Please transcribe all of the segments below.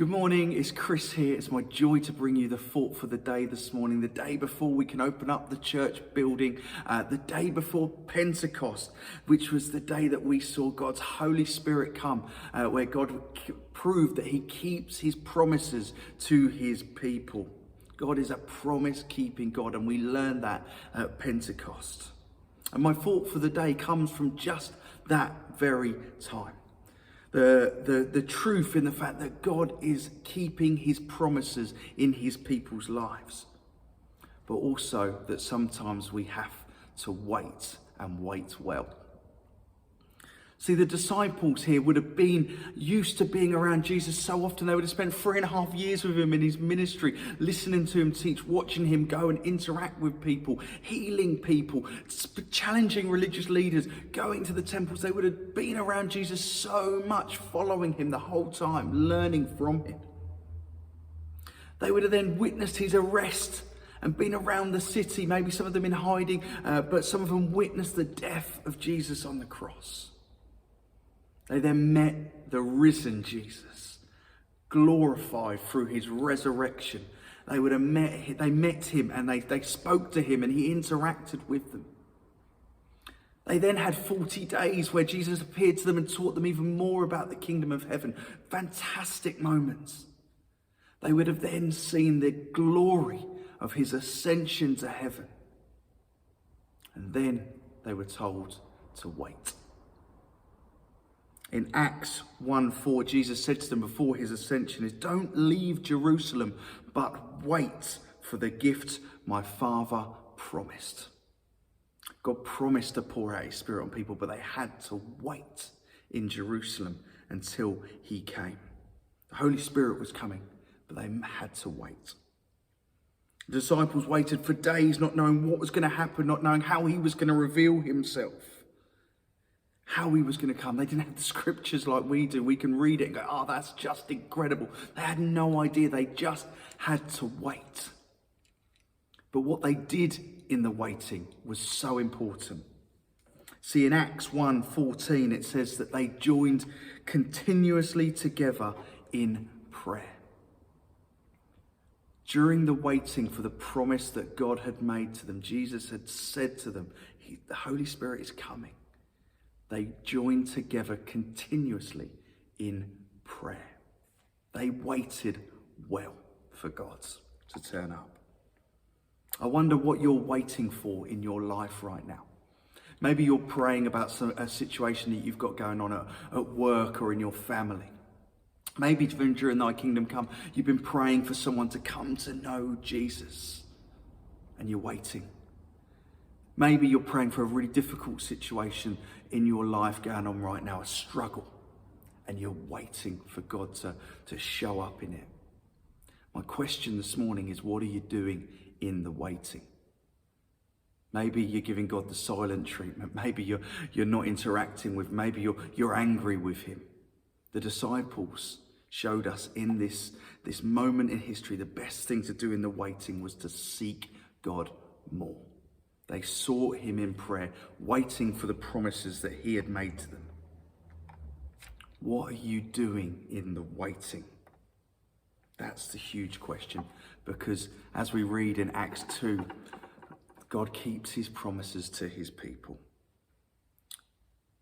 Good morning, it's Chris here. It's my joy to bring you the thought for the day this morning, the day before we can open up the church building, the day before Pentecost, which was the day that we saw God's Holy Spirit come, where God proved that he keeps his promises to his people. God is a promise-keeping God, and we learn that at Pentecost. And my thought for the day comes from just that very time. The truth in the fact that God is keeping his promises in his people's lives, but also that sometimes we have to wait and wait well. See, the disciples here would have been used to being around Jesus so often. They would have spent 3.5 years with him in his ministry, listening to him teach, watching him go and interact with people, healing people, challenging religious leaders, going to the temples. They would have been around Jesus so much, following him the whole time, learning from him. They would have then witnessed his arrest and been around the city, maybe some of them in hiding, but some of them witnessed the death of Jesus on the cross. They then met the risen Jesus, glorified through his resurrection. They met him and they spoke to him and he interacted with them. They then had 40 days where Jesus appeared to them and taught them even more about the kingdom of heaven. Fantastic moments. They would have then seen the glory of his ascension to heaven. And then they were told to wait. In Acts 1:4, Jesus said to them before his ascension is, "Don't leave Jerusalem, but wait for the gift my Father promised." God promised to pour out his Spirit on people, but they had to wait in Jerusalem until he came. The Holy Spirit was coming, but they had to wait. The disciples waited for days, not knowing what was going to happen, not knowing how he was going to reveal himself, how he was going to come. They didn't have the scriptures like we do. We can read it and go, "Oh, that's just incredible." They had no idea. They just had to wait. But what they did in the waiting was so important. See, in Acts 1:14, it says that they joined continuously together in prayer. During the waiting for the promise that God had made to them, Jesus had said to them, the Holy Spirit is coming. They joined together continuously in prayer. They waited well for God to turn up. I wonder what you're waiting for in your life right now. Maybe you're praying about a situation that you've got going on at work or in your family. Maybe even during Thy Kingdom Come, you've been praying for someone to come to know Jesus and you're waiting. Maybe you're praying for a really difficult situation in your life going on right now, a struggle, and you're waiting for God to show up in it. My question this morning is, what are you doing in the waiting? Maybe you're giving God the silent treatment. Maybe you're not interacting with, maybe you're angry with him. The disciples showed us in this moment in history, the best thing to do in the waiting was to seek God more. They sought him in prayer, waiting for the promises that he had made to them. What are you doing in the waiting? That's the huge question, because as we read in Acts 2, God keeps his promises to his people.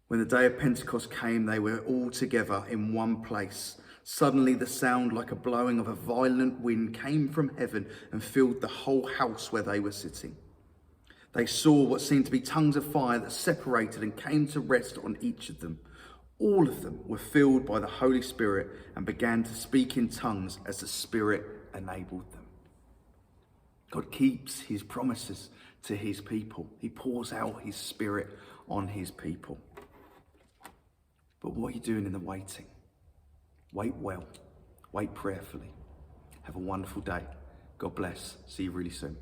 When the day of Pentecost came, they were all together in one place. Suddenly the sound like a blowing of a violent wind came from heaven and filled the whole house where they were sitting. They saw what seemed to be tongues of fire that separated and came to rest on each of them. All of them were filled by the Holy Spirit and began to speak in tongues as the Spirit enabled them. God keeps his promises to his people. He pours out his Spirit on his people. But what are you doing in the waiting? Wait well. Wait prayerfully. Have a wonderful day. God bless. See you really soon.